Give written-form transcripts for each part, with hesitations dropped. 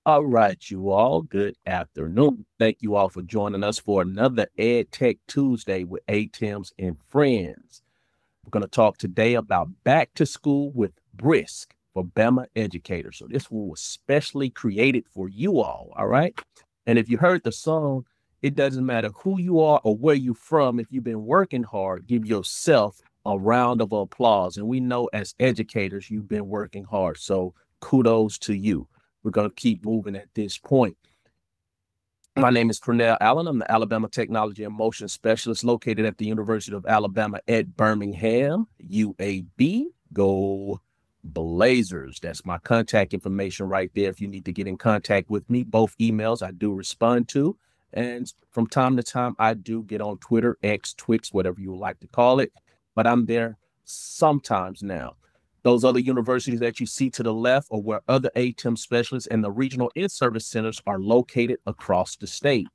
All right, you all. Good afternoon. Thank you all for joining us for another EdTech Tuesday with ATiMs and friends. We're going to talk today about back to school with Brisk for Bama Educators. So this one was specially created for you all right? And if you heard the song, it doesn't matter who you are or where you're from. If you've been working hard, give yourself a round of applause. And we know as educators, you've been working hard. So kudos to you. We're going to keep moving at this point. My name is Pernell Allen. I'm the Alabama Technology and Motion Specialist located at the University of Alabama at Birmingham, UAB. Go Blazers. That's my contact information right there. If you need to get in contact with me, both emails I do respond to. And from time to time, I do get on Twitter, X, Twix, whatever you would like to call it. But I'm there sometimes now. Those other universities that you see to the left are where other ATiM specialists and the regional in-service centers are located across the state.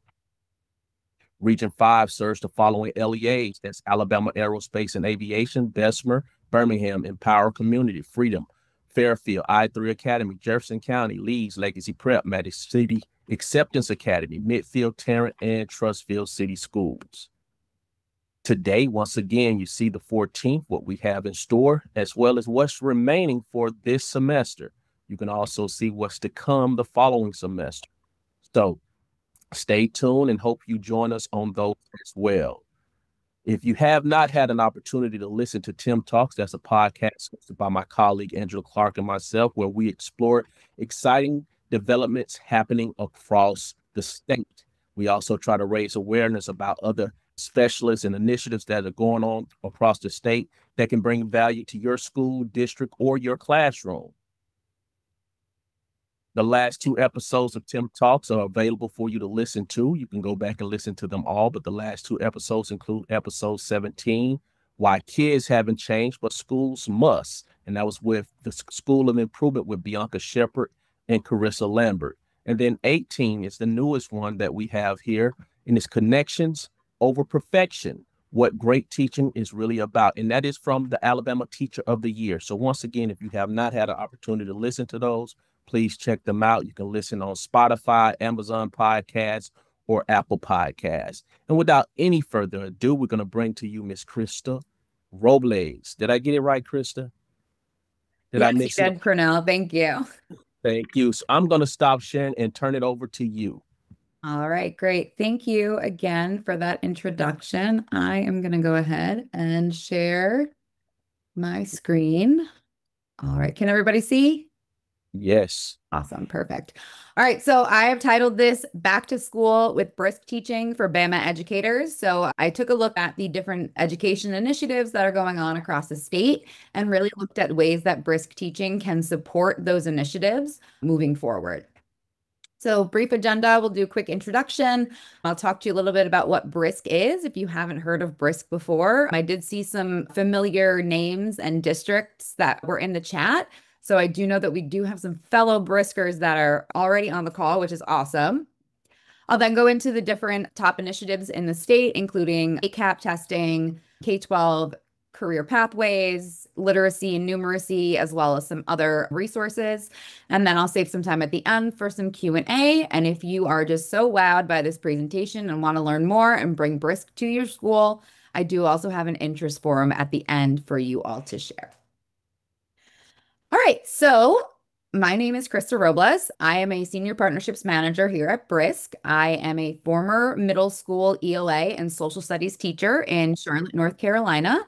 Region 5 serves the following LEAs. That's Alabama Aerospace and Aviation, Bessemer, Birmingham, Empower Community, Freedom, Fairfield, I3 Academy, Jefferson County, Leeds, Legacy Prep, Magic City, Acceptance Academy, Midfield, Tarrant, and Trustfield City Schools. Today, once again, you see the 14th, what we have in store, as well as what's remaining for this semester. You can also see what's to come the following semester. So stay tuned and hope you join us on those as well. If you have not had an opportunity to listen to Tim Talks, that's a podcast hosted by my colleague Angela Clark and myself, where we explore exciting developments happening across the state. We also try to raise awareness about other specialists and initiatives that are going on across the state that can bring value to your school, district, or your classroom. The last two episodes of Tim Talks are available for you to listen to. You can go back and listen to them all, but the last two episodes include episode 17, Why Kids Haven't Changed, but Schools Must. And that was with the School of Improvement with Bianca Shepard and Carissa Lambert. And then 18 is the newest one that we have here, and it's Connections Over Perfection, what great teaching is really about. And that is from the Alabama Teacher of the Year. So once again, if you have not had an opportunity to listen to those, please check them out. You can listen on Spotify, Amazon Podcasts, or Apple Podcasts. And without any further ado, we're going to bring to you Miss Krista Robles. Did I get it right, Krista? Did I mix it? Pernell, thank you. Thank you. So I'm going to stop sharing and turn it over to you. All right, great. Thank you again for that introduction. I am going to go ahead and share my screen. All right, can everybody see? Yes. Awesome, perfect. All right, so I have titled this Back to School with Brisk Teaching for Bama Educators. So I took a look at the different education initiatives that are going on across the state and really looked at ways that Brisk Teaching can support those initiatives moving forward. So brief agenda, we'll do a quick introduction. I'll talk to you a little bit about what Brisk is if you haven't heard of Brisk before. I did see some familiar names and districts that were in the chat. So I do know that we do have some fellow Briskers that are already on the call, which is awesome. I'll then go into the different top initiatives in the state, including ACAP testing, K-12 career pathways, literacy and numeracy, as well as some other resources. And then I'll save some time at the end for some Q&A. And if you are just so wowed by this presentation and want to learn more and bring Brisk to your school, I do also have an interest forum at the end for you all to share. All right, so my name is Krista Robles. I am a Senior Partnerships Manager here at Brisk. I am a former middle school ELA and social studies teacher in Charlotte, North Carolina.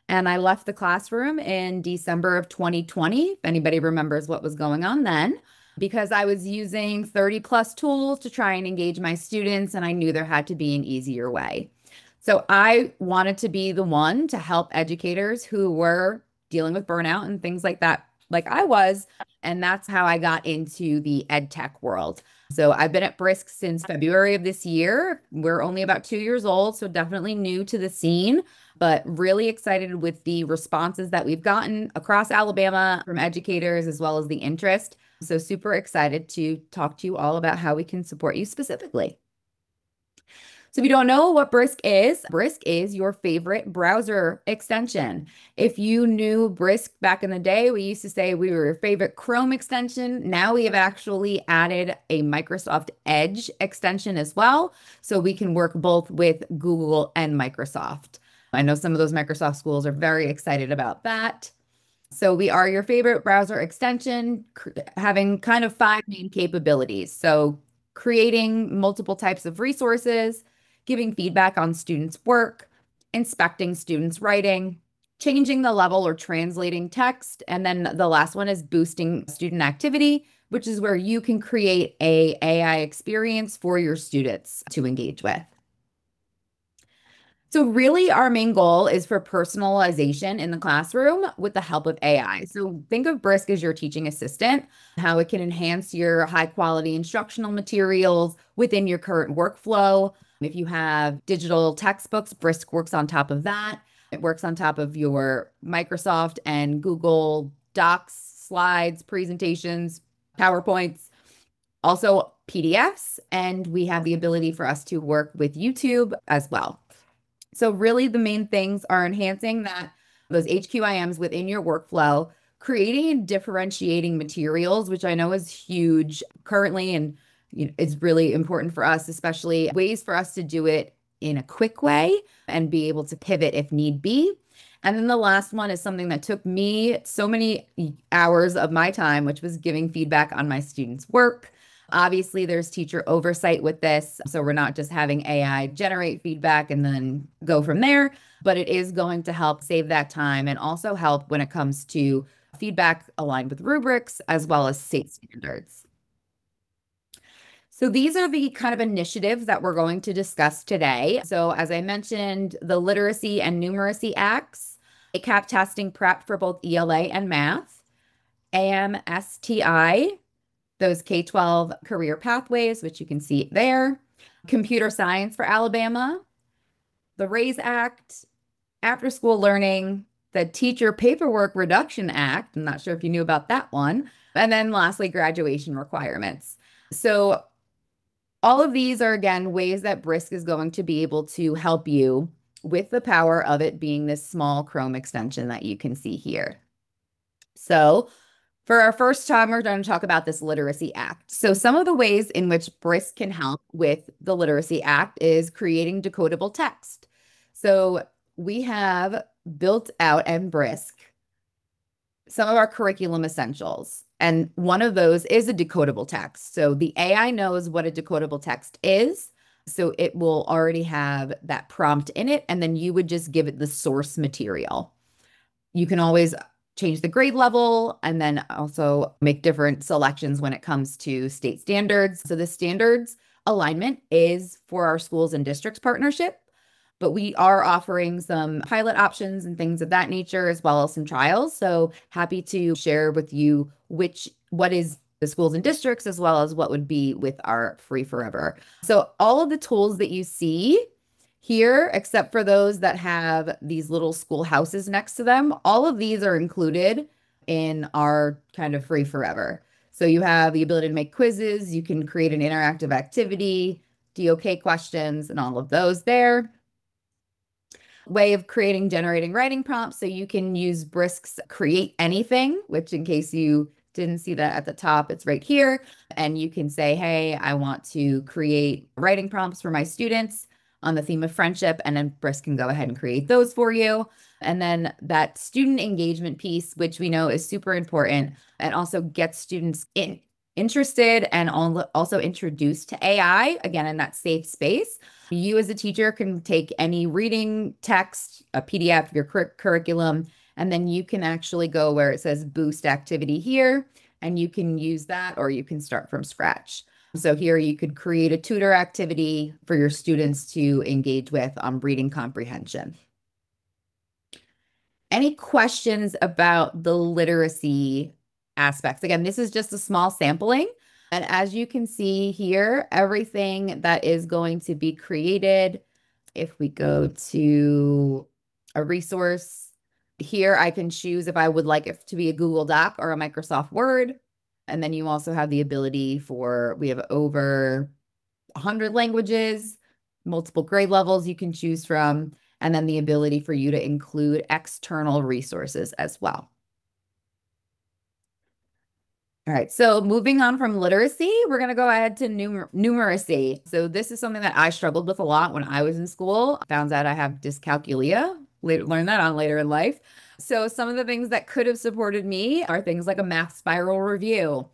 And I left the classroom in December of 2020, if anybody remembers what was going on then, because I was using 30 plus tools to try and engage my students, and I knew there had to be an easier way. So I wanted to be the one to help educators who were dealing with burnout and things like that, like I was, and that's how I got into the EdTech world. So I've been at Brisk since February of this year. We're only about 2 years old, so definitely new to the scene, but really excited with the responses that we've gotten across Alabama from educators as well as the interest. So super excited to talk to you all about how we can support you specifically. So if you don't know what Brisk is your favorite browser extension. If you knew Brisk back in the day, we used to say we were your favorite Chrome extension. Now we have actually added a Microsoft Edge extension as well. So we can work both with Google and Microsoft. I know some of those Microsoft schools are very excited about that. So we are your favorite browser extension, having kind of five main capabilities. So creating multiple types of resources, giving feedback on students' work, inspecting students' writing, changing the level or translating text. And then the last one is boosting student activity, which is where you can create a AI experience for your students to engage with. So really our main goal is for personalization in the classroom with the help of AI. So think of Brisk as your teaching assistant, how it can enhance your high quality instructional materials within your current workflow. If you have digital textbooks, Brisk works on top of that. It works on top of your Microsoft and Google Docs, slides, presentations, PowerPoints, also PDFs, and we have the ability for us to work with YouTube as well. So really the main things are enhancing those HQIMs within your workflow, creating and differentiating materials, which I know is huge currently, and it's really important for us, especially ways for us to do it in a quick way and be able to pivot if need be. And then the last one is something that took me so many hours of my time, which was giving feedback on my students' work. Obviously, there's teacher oversight with this. So we're not just having AI generate feedback and then go from there, but it is going to help save that time and also help when it comes to feedback aligned with rubrics as well as state standards. So these are the kind of initiatives that we're going to discuss today. So as I mentioned, the Literacy and Numeracy Acts, ACAP testing prep for both ELA and math, AMSTI, those K-12 career pathways, which you can see there, computer science for Alabama, the RAISE Act, after school learning, the Teacher Paperwork Reduction Act. I'm not sure if you knew about that one. And then lastly, graduation requirements. So all of these are, again, ways that Brisk is going to be able to help you with the power of it being this small Chrome extension that you can see here. So for our first time, we're going to talk about this Literacy Act. So some of the ways in which Brisk can help with the Literacy Act is creating decodable text. So we have built out in Brisk some of our curriculum essentials. And one of those is a decodable text. So the AI knows what a decodable text is. So it will already have that prompt in it. And then you would just give it the source material. You can always change the grade level and then also make different selections when it comes to state standards. So the standards alignment is for our schools and districts partnership, but we are offering some pilot options and things of that nature, as well as some trials. So happy to share with you what is the schools and districts, as well as what would be with our free forever. So all of the tools that you see here, except for those that have these little schoolhouses next to them, all of these are included in our kind of free forever. So you have the ability to make quizzes, you can create an interactive activity, DOK questions, and all of those there. Way of generating writing prompts. So you can use Brisk's Create Anything, which in case you didn't see that at the top, it's right here. And you can say, hey, I want to create writing prompts for my students on the theme of friendship, and then Brisk can go ahead and create those for you. And then that student engagement piece, which we know is super important and also gets students interested and also introduced to AI, again, in that safe space. You as a teacher can take any reading text, a PDF, your curriculum, and then you can actually go where it says boost activity here, and you can use that, or you can start from scratch. So here you could create a tutor activity for your students to engage with on reading comprehension. Any questions about the literacy aspects? Again, this is just a small sampling. And as you can see here, everything that is going to be created, if we go to a resource here, I can choose if I would like it to be a Google Doc or a Microsoft Word. And then you also have the ability we have over 100 languages. multiple grade levels you can choose from, and then the ability for you to include external resources as well. All right, so moving on from literacy, we're going to go ahead to numeracy. So this is something that I struggled with a lot when I was in school. I found out I have dyscalculia, learned that on later in life. So some of the things that could have supported me are things like a math spiral review,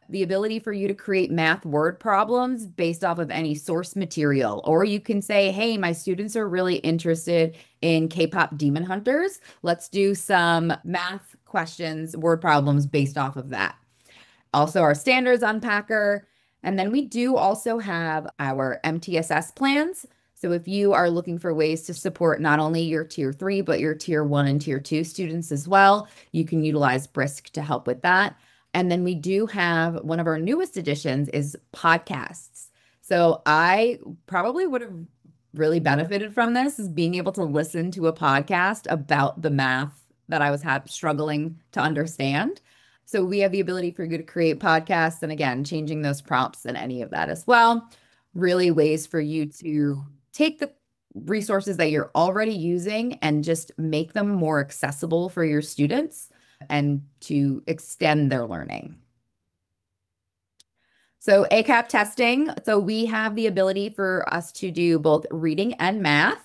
the ability for you to create math word problems based off of any source material. Or you can say, hey, my students are really interested in K-pop demon hunters. Let's do some math questions, word problems based off of that. Also our standards unpacker. And then we do also have our MTSS plans. So if you are looking for ways to support not only your tier 3, but your tier 1 and tier 2 students as well, you can utilize Brisk to help with that. And then we do have one of our newest additions is podcasts. So I probably would have really benefited from this, is being able to listen to a podcast about the math that I was struggling to understand. So we have the ability for you to create podcasts, and again, changing those prompts and any of that as well. Really ways for you to take the resources that you're already using and just make them more accessible for your students and to extend their learning. So ACAP testing. So we have the ability for us to do both reading and math.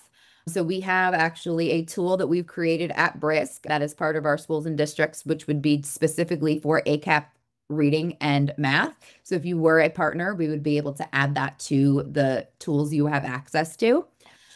So we have actually a tool that we've created at Brisk that is part of our schools and districts, which would be specifically for ACAP reading and math. So if you were a partner, we would be able to add that to the tools you have access to.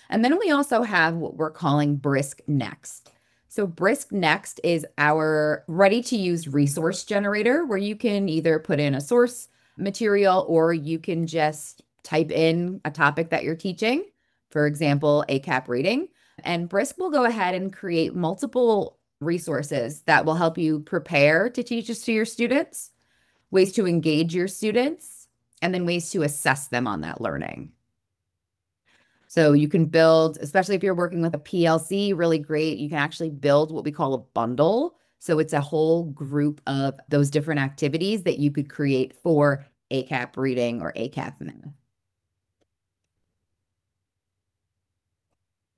And then we also have what we're calling Brisk Next. So Brisk Next is our ready-to-use resource generator where you can either put in a source material or you can just type in a topic that you're teaching. For example, ACAP reading, and Brisk will go ahead and create multiple resources that will help you prepare to teach this to your students, ways to engage your students, and then ways to assess them on that learning. So you can build, especially if you're working with a PLC, really great. You can actually build what we call a bundle. So it's a whole group of those different activities that you could create for ACAP reading or ACAP math.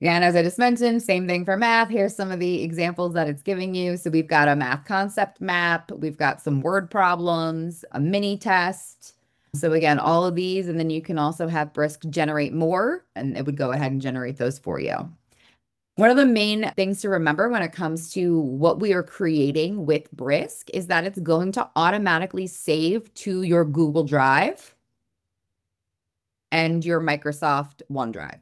And as I just mentioned, same thing for math. Here's some of the examples that it's giving you. So we've got a math concept map. We've got some word problems, a mini test. So again, all of these, and then you can also have Brisk generate more, and it would go ahead and generate those for you. One of the main things to remember when it comes to what we are creating with Brisk is that it's going to automatically save to your Google Drive and your Microsoft OneDrive.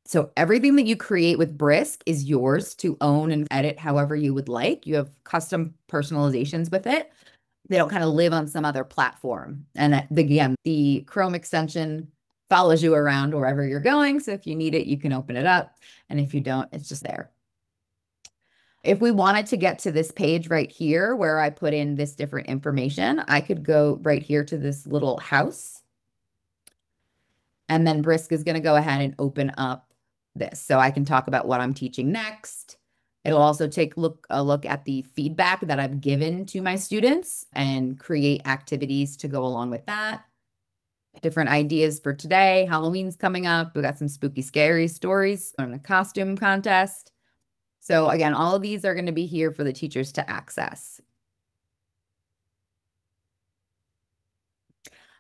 So everything that you create with Brisk is yours to own and edit however you would like. You have custom personalizations with it. They don't kind of live on some other platform. And again, the Chrome extension follows you around wherever you're going. So if you need it, you can open it up. And if you don't, it's just there. If we wanted to get to this page right here where I put in this different information, I could go right here to this little house. And then Brisk is going to go ahead and open up this. So I can talk about what I'm teaching next. It'll also take a look at the feedback that I've given to my students and create activities to go along with that. Different ideas for today. Halloween's coming up. We got some spooky, scary stories on a costume contest. So again, all of these are going to be here for the teachers to access.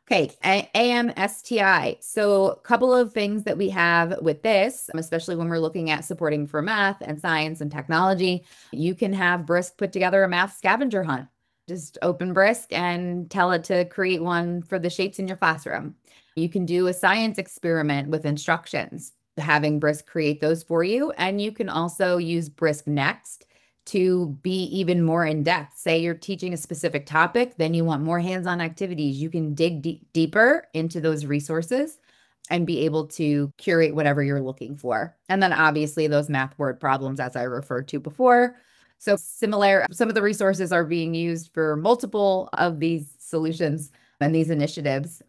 Okay, AMSTI. So a couple of things that we have with this, especially when we're looking at supporting for math and science and technology, you can have Brisk put together a math scavenger hunt. Just open Brisk and tell it to create one for the shapes in your classroom. You can do a science experiment with instructions, having Brisk create those for you. And you can also use Brisk Next to be even more in depth. Say you're teaching a specific topic, then you want more hands-on activities. You can dig deeper into those resources and be able to curate whatever you're looking for. And then obviously those math word problems, as I referred to before. So similar, some of the resources are being used for multiple of these solutions and these initiatives.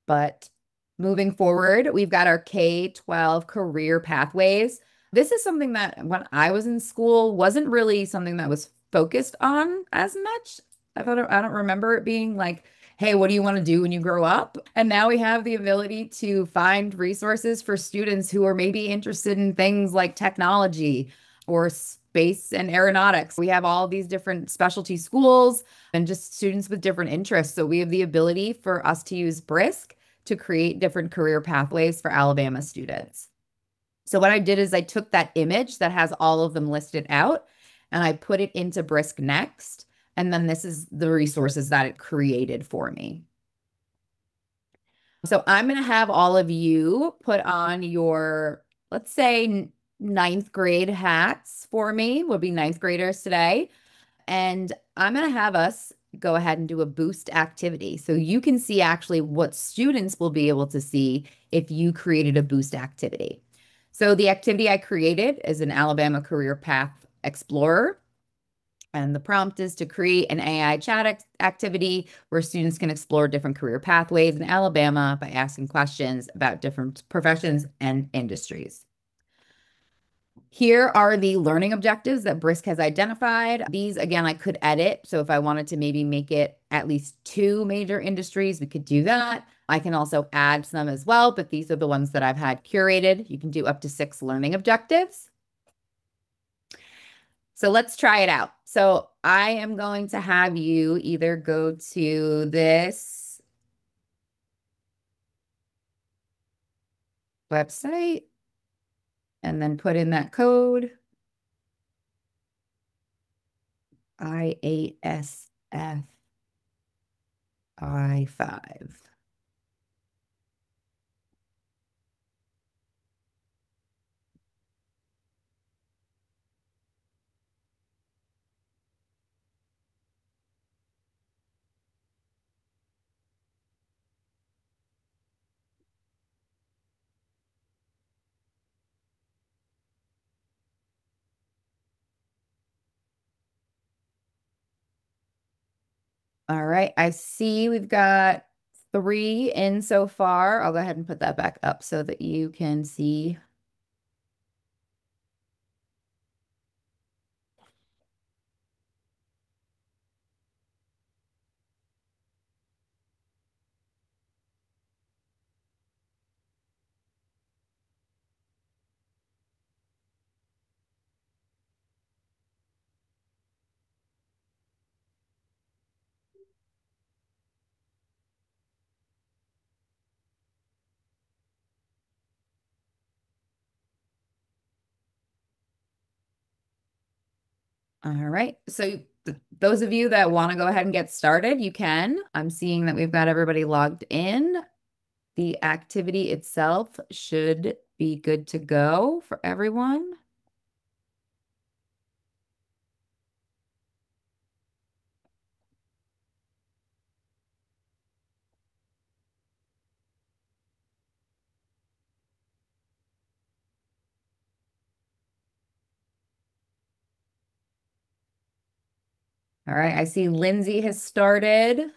But moving forward, we've got our K-12 career pathways. This is something that when I was in school wasn't really something that was focused on as much. I don't remember it being like, hey, what do you want to do when you grow up? And now we have the ability to find resources for students who are maybe interested in things like technology or space and aeronautics. We have all these different specialty schools and just students with different interests. So we have the ability for us to use Brisk to create different career pathways for Alabama students. So what I did is I took that image that has all of them listed out and I put it into Brisk Next. And then this is the resources that it created for me. So I'm going to have all of you put on your, let's say, ninth grade hats for me. We'll be ninth graders today. And I'm going to have us go ahead and do a boost activity. So you can see actually what students will be able to see if you created a boost activity. So the activity I created is an Alabama Career Path Explorer. And the prompt is to create an AI chat activity where students can explore different career pathways in Alabama by asking questions about different professions and industries. Here are the learning objectives that Brisk has identified. These, again, I could edit. So if I wanted to maybe make it at least 2 major industries, we could do that. I can also add some as well, but these are the ones that I've had curated. You can do up to 6 learning objectives. So let's try it out. So I am going to have you either go to this website and then put in that code, IASFI5. All right, I see we've got 3 in so far. I'll go ahead and put that back up so that you can see. All right, so those of you that want to go ahead and get started, you can. I'm seeing that we've got everybody logged in. The activity itself should be good to go for everyone. All right, I see Lindsay has started.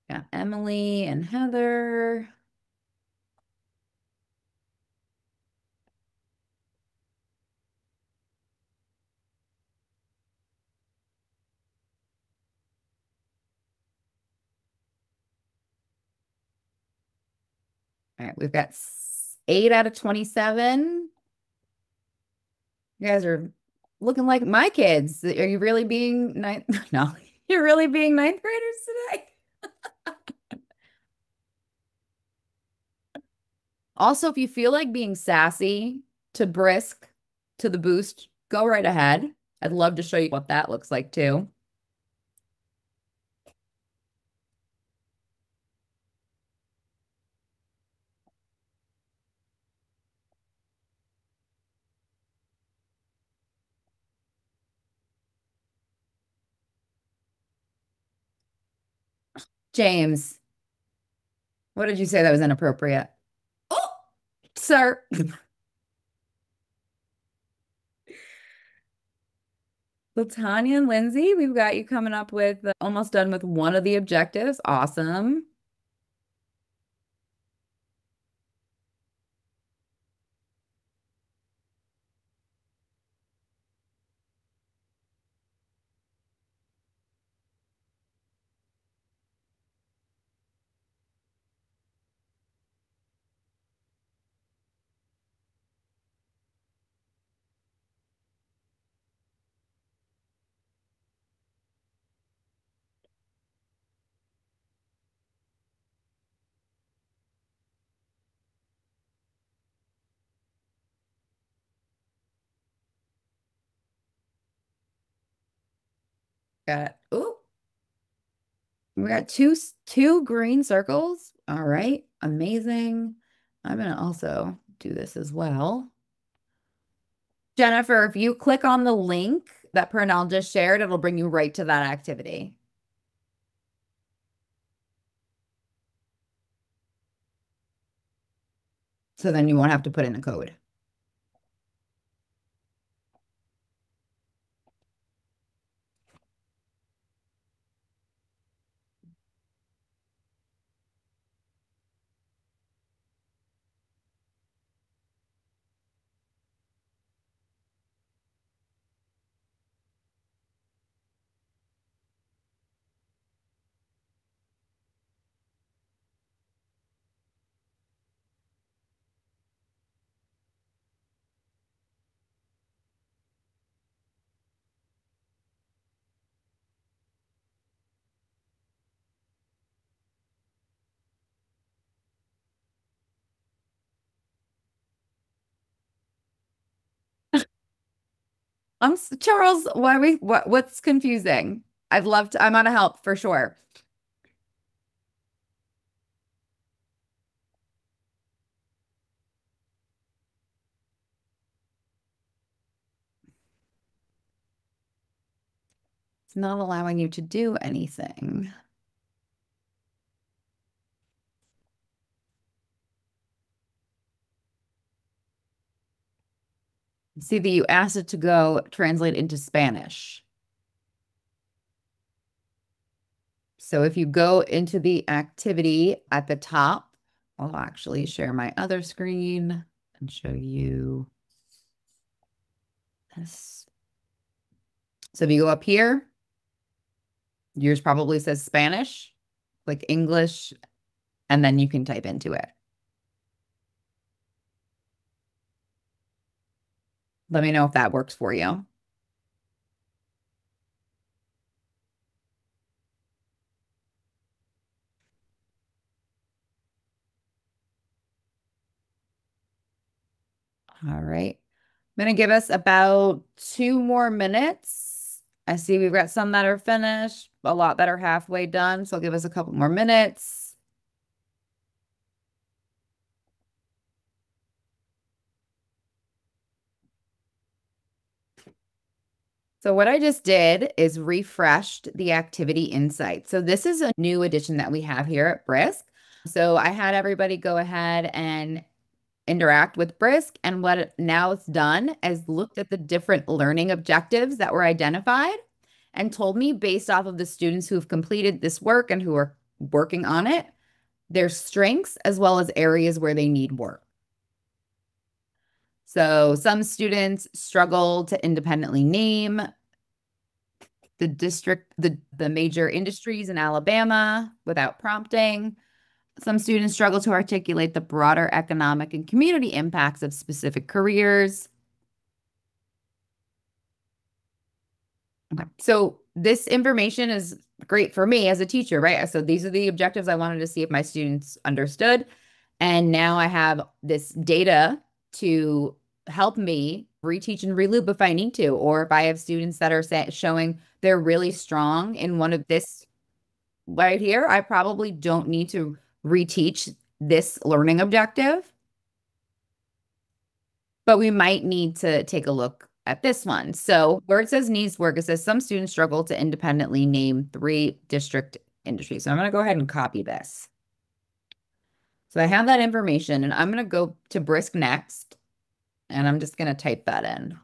Got Emily and Heather. All right, we've got 8 out of 27. You guys are looking like my kids. Are you really being ninth? No, you're really being ninth graders today. Also, if you feel like being sassy to Brisk to the boost, go right ahead. I'd love to show you what that looks like too. James, what did you say that was inappropriate? Oh, sir. So Tanya and Lindsay, we've got you coming up with almost done with one of the objectives. Awesome. Got oh, we got two green circles. All right, amazing. I'm gonna also do this as well. Jennifer, if you click on the link that Pernell just shared, it'll bring you right to that activity. So then you won't have to put in a code. Charles, what's confusing? I'm on to help for sure. It's not allowing you to do anything. See that you asked it to go translate into Spanish. So if you go into the activity at the top, I'll actually share my other screen and show you this. So if you go up here, yours probably says Spanish, like English, and then you can type into it. Let me know if that works for you. All right. I'm going to give us about 2 more minutes. I see we've got some that are finished, a lot that are halfway done. So I'll give us a couple more minutes. So what I just did is refreshed the activity insight. So this is a new addition that we have here at Brisk. So I had everybody go ahead and interact with Brisk. And now it's done is looked at the different learning objectives that were identified and told me based off of the students who have completed this work and who are working on it, their strengths as well as areas where they need work. So some students struggle to independently name the major industries in Alabama without prompting. Some students struggle to articulate the broader economic and community impacts of specific careers. Okay. So this information is great for me as a teacher, right? So these are the objectives I wanted to see if my students understood. And now I have this data to help me reteach and reloop if I need to, or if I have students that are showing they're really strong in one of this right here, I probably don't need to reteach this learning objective, but we might need to take a look at this one. So where it says needs work, it says some students struggle to independently name 3 district industries. So I'm going to go ahead and copy this. So I have that information and I'm going to go to Brisk next and I'm just going to type that in.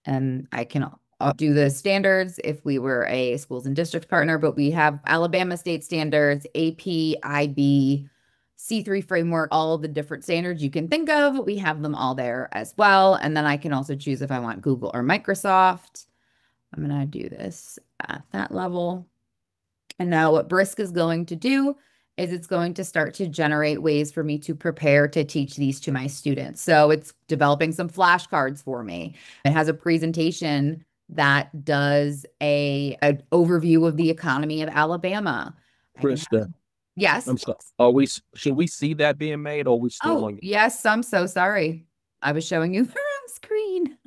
And I can do the standards if we were a schools and districts partner, but we have Alabama state standards, AP, IB, C3 framework, all the different standards you can think of. We have them all there as well. And then I can also choose if I want Google or Microsoft. I'm going to do this at that level. And now what Brisk is going to do is it's going to start to generate ways for me to prepare to teach these to my students. So it's developing some flashcards for me. It has a presentation that does an overview of the economy of Alabama. Krista, Yes. I'm sorry. Should we see that being made, or are we still Oh, on? yes. I'm so sorry. I was showing you the wrong screen.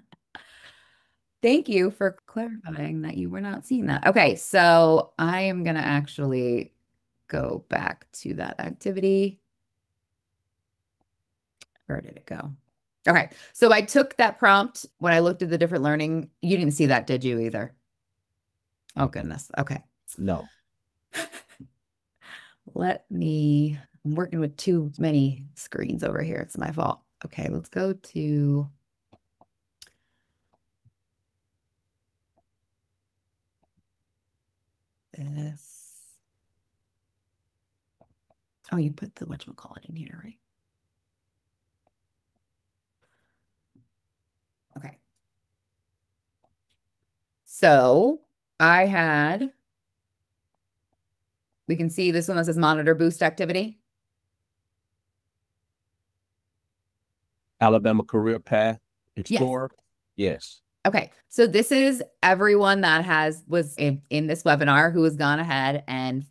Thank you for clarifying that you were not seeing that. Okay, so I am going to actually go back to that activity. Where did it go? Okay, so I took that prompt when I looked at the different learning. You didn't see that, did you either? Oh, goodness. Okay. No. I'm working with too many screens over here. It's my fault. Okay, let's go to this. Oh, you put the whatchamacallit in here, right? Okay. So we can see this one that says monitor boost activity. Alabama Career Path Yes. Explorer. Yes. Okay. So this is everyone that was in this webinar who has gone ahead and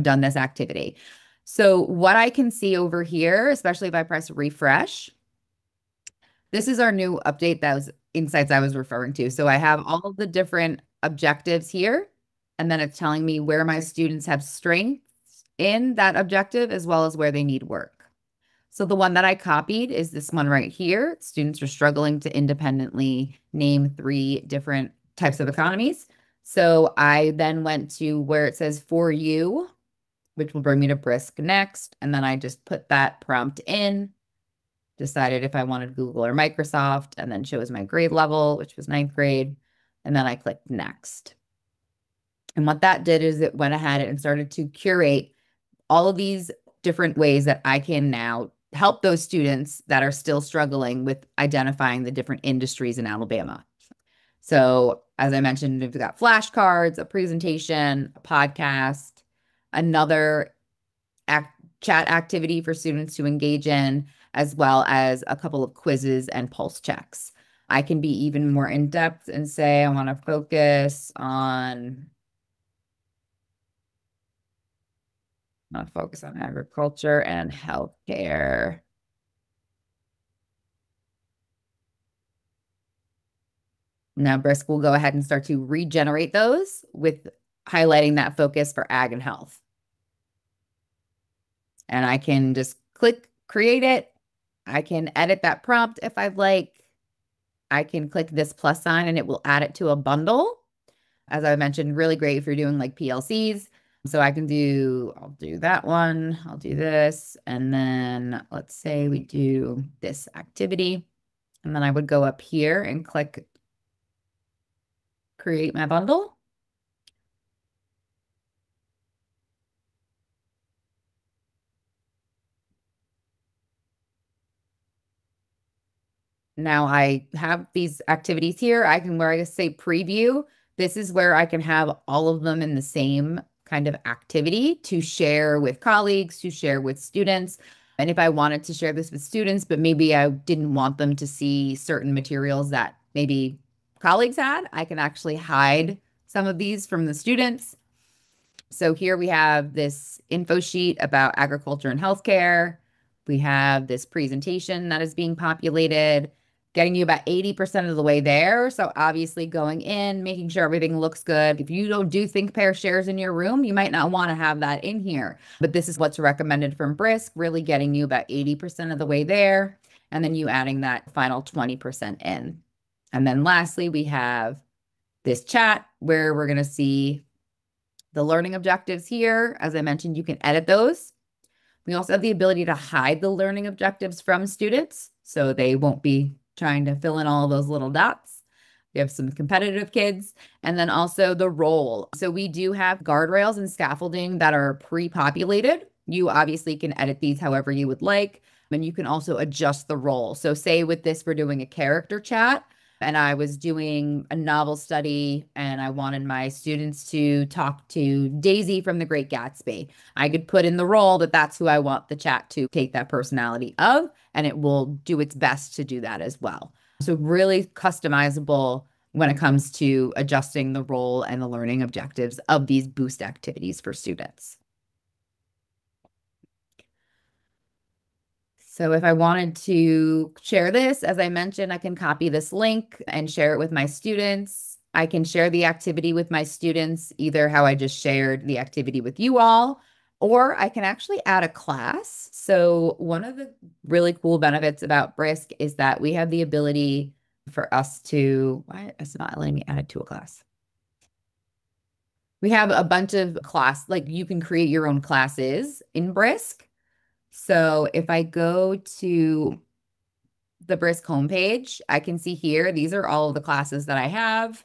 done this activity. So what I can see over here, especially if I press refresh, this is our new update that was insights I was referring to. So I have all of the different objectives here, and then it's telling me where my students have strengths in that objective as well as where they need work. So the one that I copied is this one right here. Students are struggling to independently name 3 different types of economies. So I then went to where it says for you, which will bring me to Brisk next. And then I just put that prompt in, decided if I wanted Google or Microsoft, and then chose my grade level, which was 9th grade. And then I clicked next. And what that did is it went ahead and started to curate all of these different ways that I can now help those students that are still struggling with identifying the different industries in Alabama. So as I mentioned, we've got flashcards, a presentation, a podcast, another chat activity for students to engage in, as well as a couple of quizzes and pulse checks. I can be even more in depth and say, I want to focus on agriculture and healthcare. Now Brisk will go ahead and start to regenerate those with highlighting that focus for ag and health. And I can just click create it. I can edit that prompt if I'd like. I can click this plus sign and it will add it to a bundle. As I mentioned, really great if you're doing like PLCs. So I'll do that one. I'll do this. And then let's say we do this activity. And then I would go up here and click create my bundle. Now I have these activities here. Where I say preview, this is where I can have all of them in the same kind of activity to share with colleagues, to share with students. And if I wanted to share this with students, but maybe I didn't want them to see certain materials that maybe colleagues had, I can actually hide some of these from the students. So here we have this info sheet about agriculture and healthcare. We have this presentation that is being populated, getting you about 80% of the way there. So obviously going in, making sure everything looks good. If you don't do think, pair, shares in your room, you might not want to have that in here. But this is what's recommended from Brisk, really getting you about 80% of the way there. And then you adding that final 20% in. And then lastly, we have this chat where we're going to see the learning objectives here. As I mentioned, you can edit those. We also have the ability to hide the learning objectives from students, so they won't be trying to fill in all those little dots. We have some competitive kids, and then also the role. So we do have guardrails and scaffolding that are pre-populated. You obviously can edit these however you would like, and you can also adjust the role. So say with this, we're doing a character chat, and I was doing a novel study, and I wanted my students to talk to Daisy from The Great Gatsby. I could put in the role that that's who I want the chat to take that personality of, and it will do its best to do that as well. So really customizable when it comes to adjusting the role and the learning objectives of these boost activities for students. So if I wanted to share this, as I mentioned, I can copy this link and share it with my students. I can share the activity with my students, either how I just shared the activity with you all, or I can actually add a class. So one of the really cool benefits about Brisk is that we have the ability for us to, why it's not letting me add it to a class? We have a bunch of class, like you can create your own classes in Brisk. So if I go to the Brisk homepage, I can see here, these are all of the classes that I have,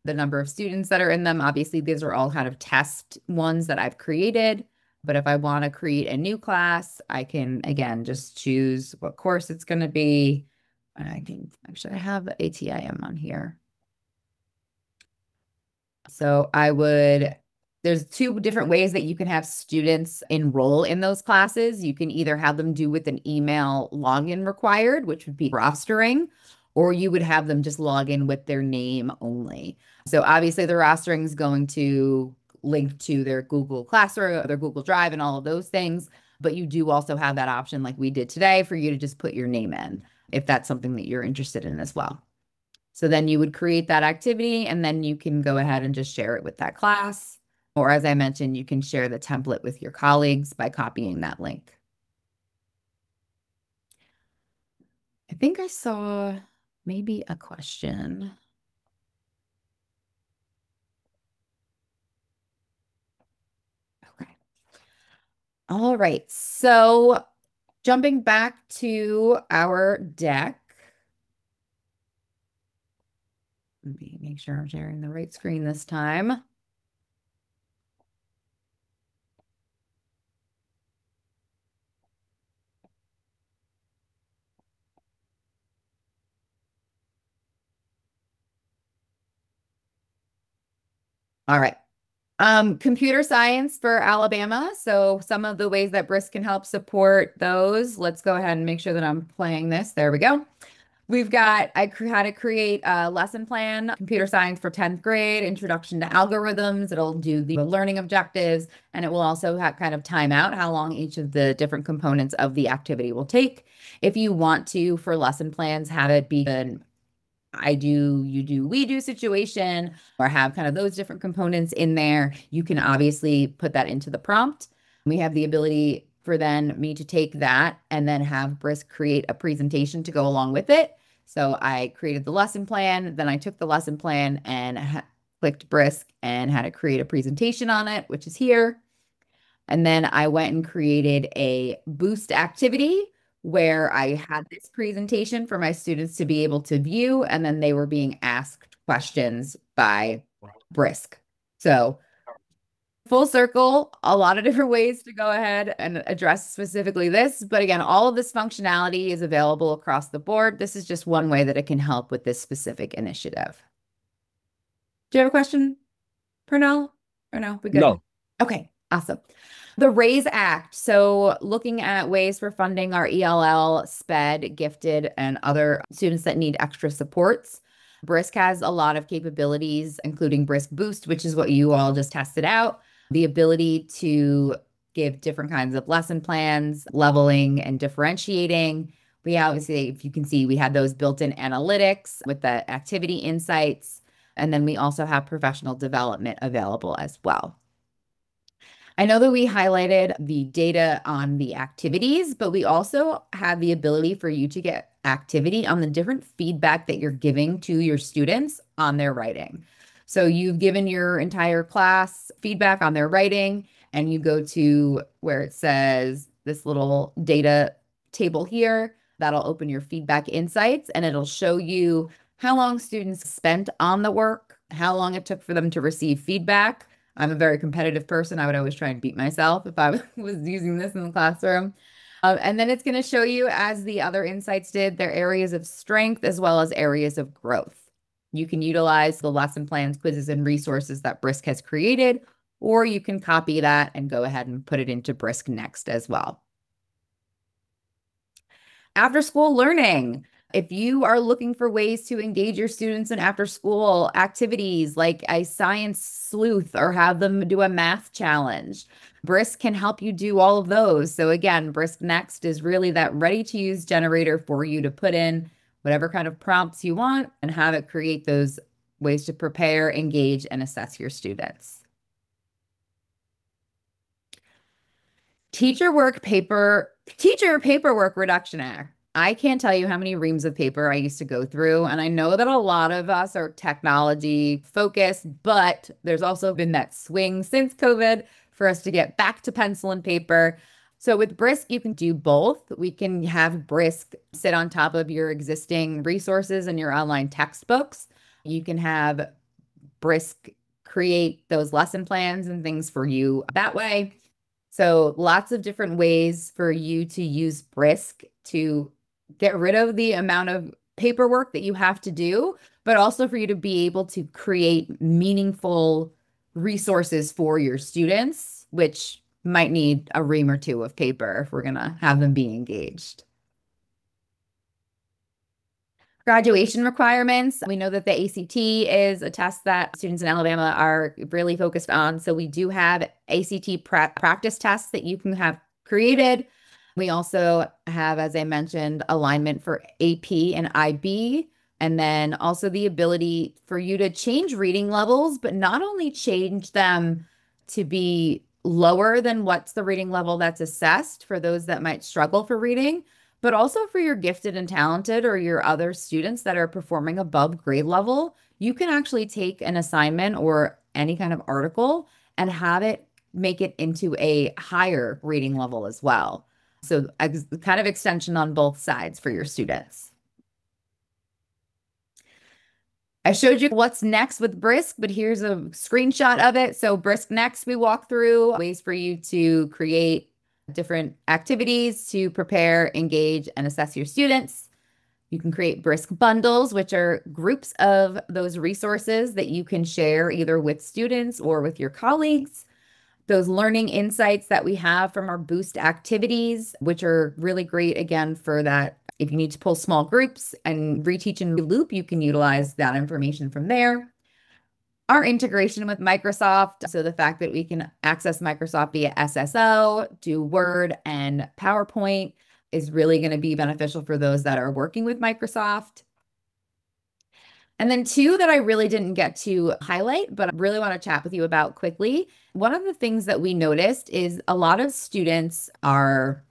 the number of students that are in them. Obviously, these are all kind of test ones that I've created. But if I want to create a new class, I can, again, just choose what course it's going to be. And I can actually, I have ATiM on here. So there's two different ways that you can have students enroll in those classes. You can either have them do with an email login required, which would be rostering, or you would have them just log in with their name only. So obviously the rostering is going to link to their Google Classroom, their Google Drive, and all of those things. But you do also have that option like we did today for you to just put your name in if that's something that you're interested in as well. So then you would create that activity and then you can go ahead and just share it with that class. Or as I mentioned, you can share the template with your colleagues by copying that link. I think I saw maybe a question. Okay. All right. So jumping back to our deck. Let me make sure I'm sharing the right screen this time. All right. Computer science for Alabama. So some of the ways that Brisk can help support those. Let's go ahead and make sure that I'm playing this. There we go. We've got, I had to create a lesson plan, computer science for 10th grade, introduction to algorithms. It'll do the learning objectives, and it will also have kind of time out how long each of the different components of the activity will take. If you want to, for lesson plans, have it be an I do, you do, we do situation, or have kind of those different components in there. You can obviously put that into the prompt. We have the ability for then me to take that and then have Brisk create a presentation to go along with it. So I created the lesson plan, then I took the lesson plan and clicked Brisk and had it create a presentation on it, which is here. And then I went and created a boost activity where I had this presentation for my students to be able to view, and then they were being asked questions by Brisk. So full circle, a lot of different ways to go ahead and address specifically this. But again, all of this functionality is available across the board. This is just one way that it can help with this specific initiative. Do you have a question, Pernell? Or no? We good? No. Okay, awesome. The RAISE Act. So looking at ways for funding our ELL, SPED, gifted, and other students that need extra supports. Brisk has a lot of capabilities, including Brisk Boost, which is what you all just tested out. The ability to give different kinds of lesson plans, leveling and differentiating. We obviously, if you can see, we had those built-in analytics with the activity insights. And then we also have professional development available as well. I know that we highlighted the data on the activities, but we also have the ability for you to get activity on the different feedback that you're giving to your students on their writing. So you've given your entire class feedback on their writing, and you go to where it says this little data table here. That'll open your feedback insights, and it'll show you how long students spent on the work, how long it took for them to receive feedback. I'm a very competitive person. I would always try and beat myself if I was using this in the classroom. And then it's going to show you, as the other insights did, their areas of strength as well as areas of growth. You can utilize the lesson plans, quizzes, and resources that Brisk has created, or you can copy that and go ahead and put it into Brisk Next as well. After school learning. If you are looking for ways to engage your students in after school activities like a science sleuth or have them do a math challenge, Brisk can help you do all of those. So again, Brisk Next is really that ready to use generator for you to put in whatever kind of prompts you want and have it create those ways to prepare, engage, and assess your students. Teacher Paperwork Reduction Act. I can't tell you how many reams of paper I used to go through. And I know that a lot of us are technology focused, but there's also been that swing since COVID for us to get back to pencil and paper. So with Brisk, you can do both. We can have Brisk sit on top of your existing resources and your online textbooks. You can have Brisk create those lesson plans and things for you that way. So lots of different ways for you to use Brisk to get rid of the amount of paperwork that you have to do, but also for you to be able to create meaningful resources for your students, which might need a ream or two of paper if we're going to have them be engaged. Graduation requirements. We know that the ACT is a test that students in Alabama are really focused on. So we do have ACT practice tests that you can have created. We also have, as I mentioned, alignment for AP and IB, and then also the ability for you to change reading levels, but not only change them to be lower than what's the reading level that's assessed for those that might struggle for reading, but also for your gifted and talented or your other students that are performing above grade level. You can actually take an assignment or any kind of article and have it make it into a higher reading level as well. So kind of extension on both sides for your students. I showed you what's next with Brisk, but here's a screenshot of it. So Brisk Next, we walk through ways for you to create different activities to prepare, engage, and assess your students. You can create Brisk bundles, which are groups of those resources that you can share either with students or with your colleagues. Those learning insights that we have from our Boost activities, which are really great, again, for that. If you need to pull small groups and reteach and loop, you can utilize that information from there. Our integration with Microsoft, so the fact that we can access Microsoft via SSO, do Word and PowerPoint is really going to be beneficial for those that are working with Microsoft. And then two that I really didn't get to highlight, but I really want to chat with you about quickly. One of the things that we noticed is a lot of students are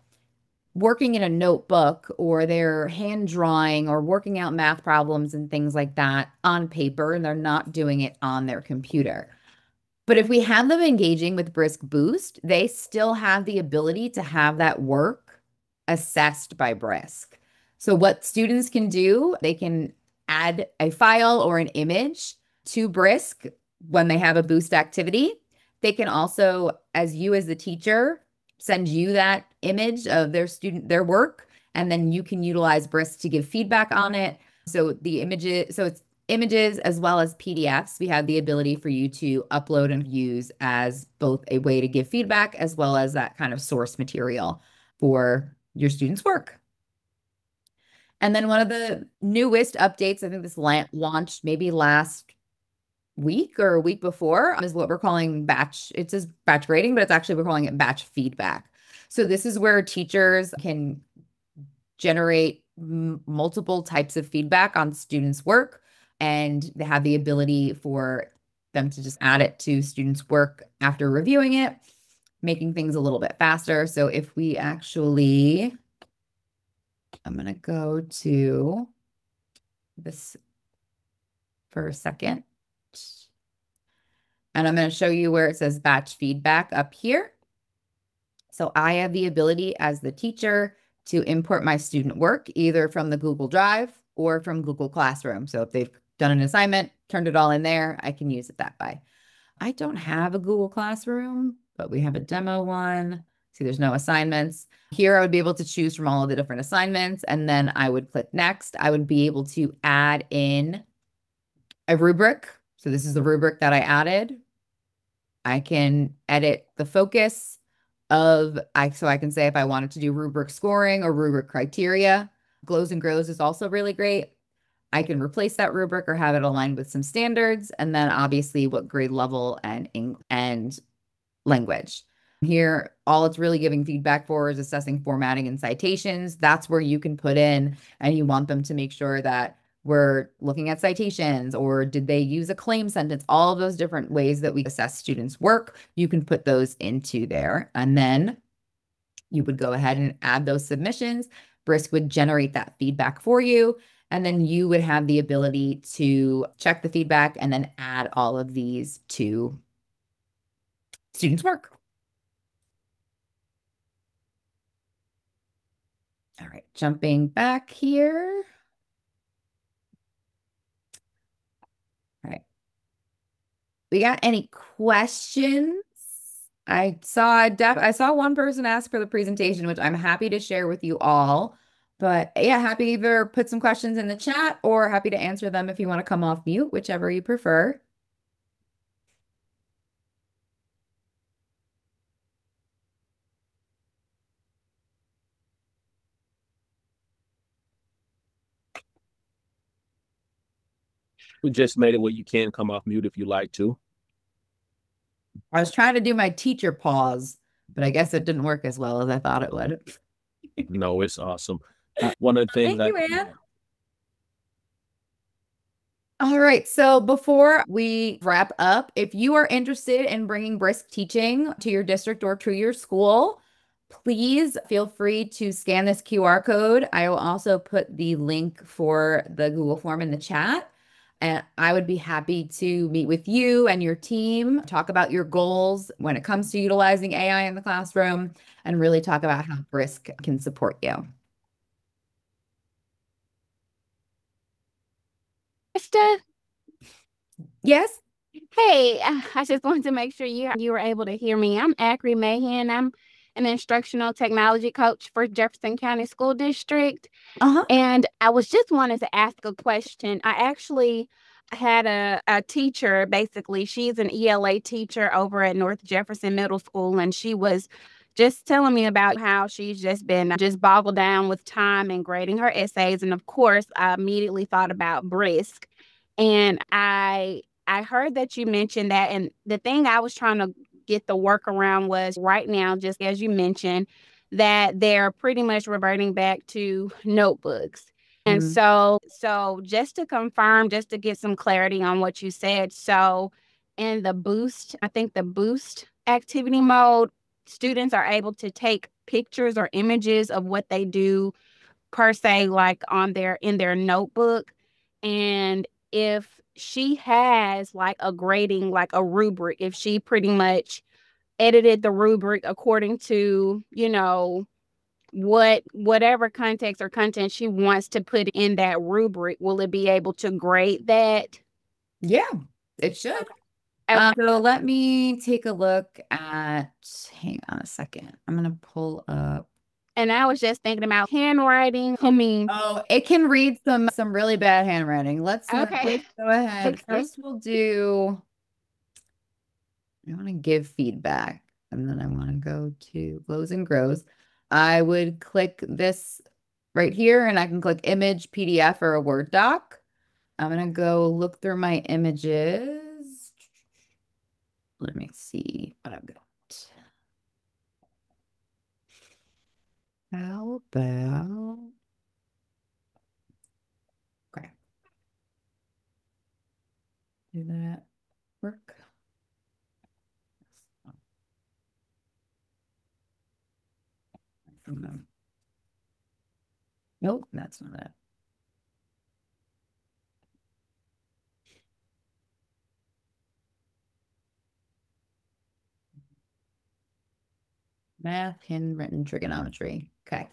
working in a notebook or they're hand drawing or working out math problems and things like that on paper, and they're not doing it on their computer. But if we have them engaging with Brisk Boost, they still have the ability to have that work assessed by Brisk. So what students can do, they can add a file or an image to Brisk when they have a Boost activity. They can also, as the teacher, send you that image of their work, and then you can utilize Brisk to give feedback on it. So it's images as well as PDFs. We have the ability for you to upload and use as both a way to give feedback as well as that kind of source material for your students' work. And then one of the newest updates, I think this launched maybe last week or a week before, is what we're calling batch. It says batch grading, but we're calling it batch feedback. So this is where teachers can generate multiple types of feedback on students' work, and they have the ability for them to just add it to students' work after reviewing it, making things a little bit faster. So if we actually, I'm going to go to this for a second. And I'm going to show you where it says batch feedback up here. So I have the ability as the teacher to import my student work either from the Google Drive or from Google Classroom. So if they've done an assignment, turned it all in there, I can use it that way. I don't have a Google Classroom, but we have a demo one. See, there's no assignments. Here, I would be able to choose from all of the different assignments, and then I would click next. I would be able to add in a rubric. So this is the rubric that I added. I can edit the focus so I can say if I wanted to do rubric scoring or rubric criteria. Glows and Grows is also really great. I can replace that rubric or have it aligned with some standards, and then obviously what grade level and language. Here, all it's really giving feedback for is assessing formatting and citations. That's where you can put in, and you want them to make sure that we're looking at citations, or did they use a claim sentence? All of those different ways that we assess students' work, you can put those into there. And then you would go ahead and add those submissions. Brisk would generate that feedback for you. And then you would have the ability to check the feedback and then add all of these to students' work. All right, jumping back here. All right. We got any questions? I saw one person ask for the presentation, which I'm happy to share with you all. But yeah, happy to either put some questions in the chat or happy to answer them if you want to come off mute, whichever you prefer. We just made it where you can come off mute if you like to. I was trying to do my teacher pause, but I guess it didn't work as well as I thought it would. No, it's awesome. One of the things Thank you, Anne. All right. So before we wrap up, if you are interested in bringing Brisk teaching to your district or to your school, please feel free to scan this QR code. I will also put the link for the Google form in the chat. And I would be happy to meet with you and your team, talk about your goals when it comes to utilizing AI in the classroom, and really talk about how Brisk can support you. Krista, Yes? hey, I just wanted to make sure you were able to hear me. I'm Acri Mahan. I'm an instructional technology coach for Jefferson County School District. Uh-huh. And I was just wanted to ask a question. I actually had a teacher, basically. She's an ELA teacher over at North Jefferson Middle School, and she was just telling me about how she's just been just boggled down with time and grading her essays. And of course, I immediately thought about Brisk. And I heard that you mentioned that, and the thing I was trying to get the workaround was right now, just as you mentioned, that they're pretty much reverting back to notebooks. And so just to confirm, just to get some clarity on what you said, so in the boost, I think the boost activity mode, students are able to take pictures or images of what they do per se, like in their notebook. And if she has like a grading, like a rubric, if she pretty much edited the rubric according to, whatever context or content she wants to put in that rubric, will it be able to grade that? Yeah, it should. Okay. So let me take a look at, hang on a second. I'm going to pull up. And I was just thinking about handwriting. Oh, it can read some really bad handwriting. Let's go ahead. Okay. First, we'll do, I want to give feedback, and then I want to go to Glows and Grows. I would click this right here, and I can click image, PDF, or a Word doc. I'm going to go look through my images. Let me see what I've got. How about, okay. Do that work? Nope, that's not it. Math, handwritten trigonometry. Okay.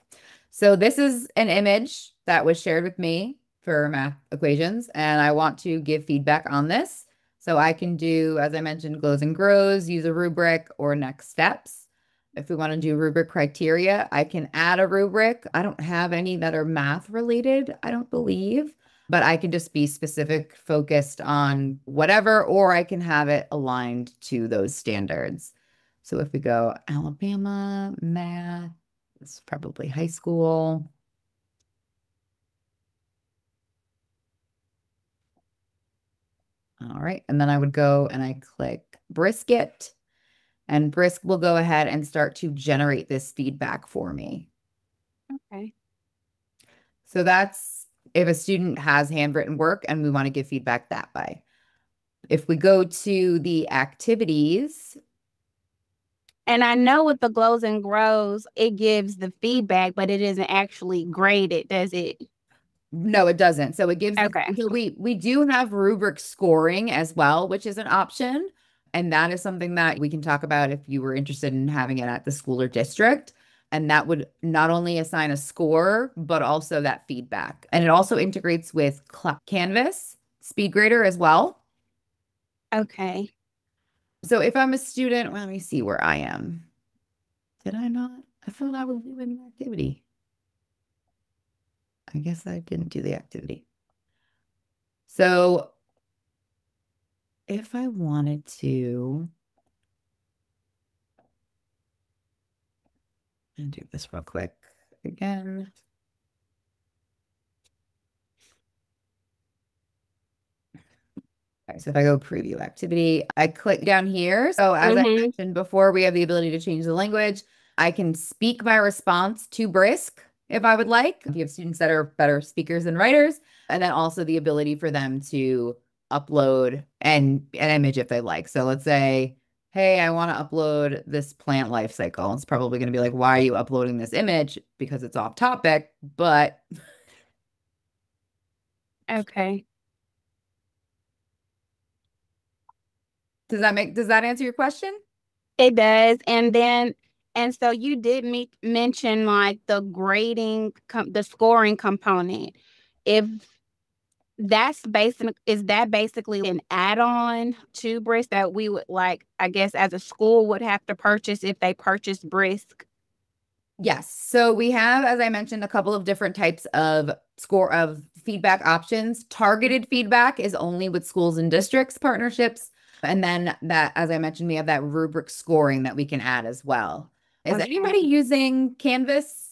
So this is an image that was shared with me for math equations, and I want to give feedback on this. So I can do, as I mentioned, glows and grows, use a rubric, or next steps. If we want to do rubric criteria, I can add a rubric. I don't have any that are math related, I don't believe, but I can just be specific, focused on whatever, or I can have it aligned to those standards. So if we go Alabama math, this is probably high school. All right. And then I would go and I click Brisket, and Brisk will go ahead and start to generate this feedback for me. Okay. So that's if a student has handwritten work and we want to give feedback that way. If we go to the activities. And I know with the glows and grows, it gives the feedback, but it isn't actually graded, does it? No, it doesn't. So it gives, Okay. so we do have rubric scoring as well, which is an option. And that is something that we can talk about if you were interested in having it at the school or district. And that would not only assign a score, but also that feedback. And it also integrates with Canvas, SpeedGrader as well. Okay. So if I'm a student, well, let me see where I am. Did I not? I thought I was doing the activity. I guess I didn't do the activity. So if I wanted to, and do this real quick again. So if I go preview activity, I click down here. So as I mentioned before, we have the ability to change the language. I can speak my response to Brisk if I would like. If you have students that are better speakers than writers, and then also the ability for them to upload an image if they like. So let's say, hey, I want to upload this plant life cycle. It's probably going to be like, why are you uploading this image? Because it's off topic, but. Okay. Does that answer your question? It does. And so you did mention like the grading, the scoring component. If that's is that basically an add-on to Brisk that we would like, I guess, as a school would have to purchase if they purchase Brisk? Yes. So we have, as I mentioned, a couple of different types of feedback options. Targeted feedback is only with schools and districts partnerships. And then that, as I mentioned, we have that rubric scoring that we can add as well. Is anybody using Canvas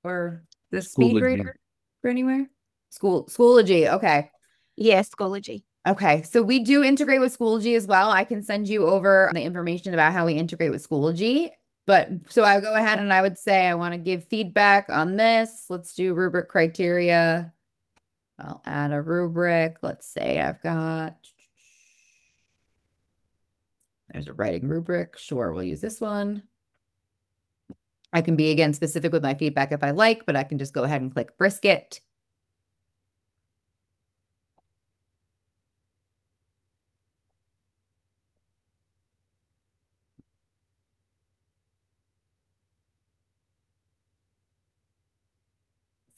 or the SpeedGrader for anywhere? Schoology. Okay. Yes, Schoology. Okay. So we do integrate with Schoology as well. I can send you over the information about how we integrate with Schoology. But so I go ahead and I would say I want to give feedback on this. Let's do rubric criteria. I'll add a rubric. Let's say there's a writing rubric. Sure, we'll use this one. I can be, again, specific with my feedback if I like, but I can just go ahead and click Brisket.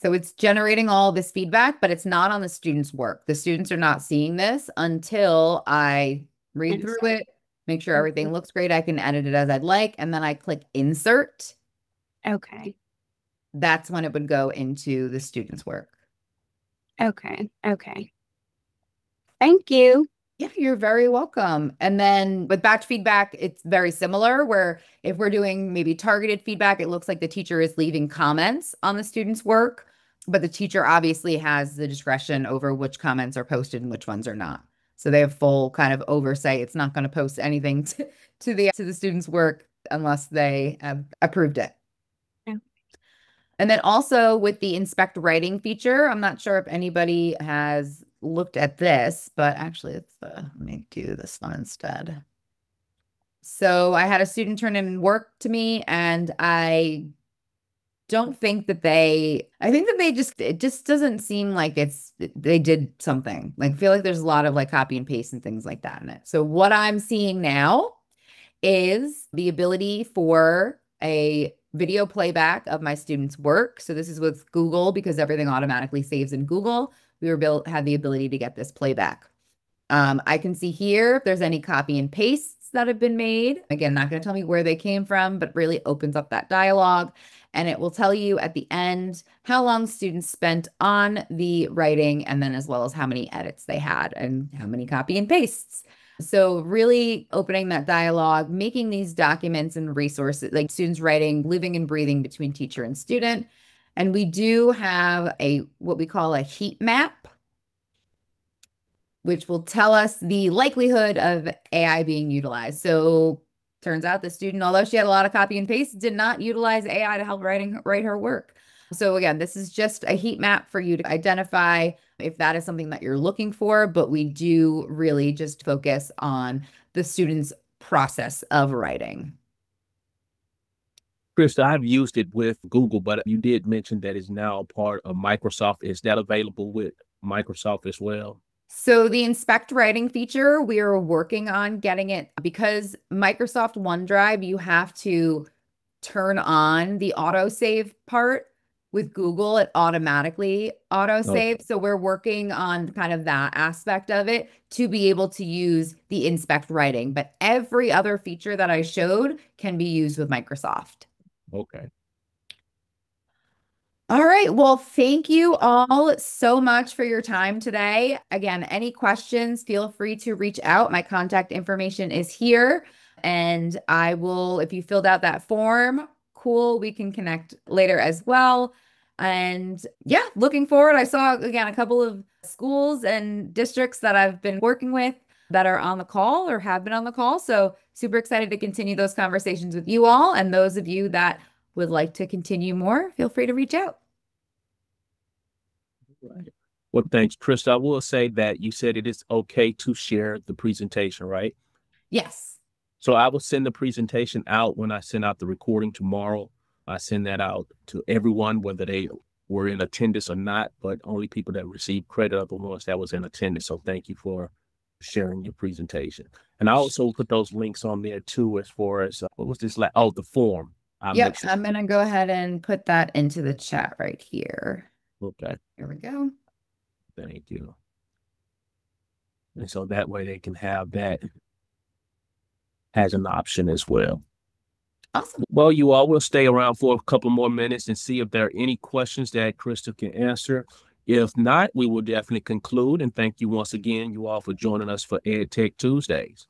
So it's generating all this feedback, but it's not on the student's work. The students are not seeing this until I read through it, make sure everything looks great. I can edit it as I'd like, and then I click Insert. Okay. That's when it would go into the student's work. Okay. Okay. Thank you. Yeah, you're very welcome. And then with batch feedback, it's very similar, where if we're doing maybe targeted feedback, it looks like the teacher is leaving comments on the student's work, but the teacher obviously has the discretion over which comments are posted and which ones are not. So they have full kind of oversight. It's not going to post anything to the student's work unless they have approved it. Yeah. And then also with the inspect writing feature, I'm not sure if anybody has looked at this, but actually let me do this one instead. So I had a student turn in work to me, and I don't think that I think that it just doesn't seem like they did something. Like, I feel like there's a lot of like copy and paste and things like that in it. So what I'm seeing now is the ability for a video playback of my students' work. So this is with Google, because everything automatically saves in Google. We had the ability to get this playback. I can see here if there's any copy and pastes that have been made. Again, not going to tell me where they came from, but really opens up that dialogue. And it will tell you at the end how long students spent on the writing, and then as well as how many edits they had and how many copy and pastes. So really opening that dialogue, making these documents and resources, like students writing, living and breathing between teacher and student. And we do have what we call a heat map, which will tell us the likelihood of AI being utilized. So turns out the student, although she had a lot of copy and paste, did not utilize AI to help write her work. So again, this is just a heat map for you to identify if that is something that you're looking for, but we do really just focus on the student's process of writing. Krista, I've used it with Google, but you did mention that it's now part of Microsoft. Is that available with Microsoft as well? So the inspect writing feature, we are working on getting it, because Microsoft OneDrive, you have to turn on the autosave part. With Google, it automatically autosave. Okay. So we're working on kind of that aspect of it to be able to use the inspect writing. But every other feature that I showed can be used with Microsoft. Okay. All right. Well, thank you all so much for your time today. Again, any questions, feel free to reach out. My contact information is here. And I will, if you filled out that form, cool, we can connect later as well. And yeah, looking forward. I saw, again, a couple of schools and districts that I've been working with that are on the call or have been on the call. So super excited to continue those conversations with you all. And those of you that would like to continue more, feel free to reach out. Right. Well, thanks, Krista. I will say that you said it is okay to share the presentation, right? Yes. So I will send the presentation out when I send out the recording tomorrow. I send that out to everyone, whether they were in attendance or not, but only people that receive credit are the ones that was in attendance. So thank you for sharing your presentation. And I also put those links on there too, as far as, what was this? Oh, the form. Yep, I'm going to go ahead and put that into the chat right here. Okay. Here we go. Thank you. And so that way they can have that as an option as well. Awesome. Well, you all will stay around for a couple more minutes and see if there are any questions that Krista can answer. If not, we will definitely conclude. And thank you once again, you all, for joining us for EdTech Tuesdays.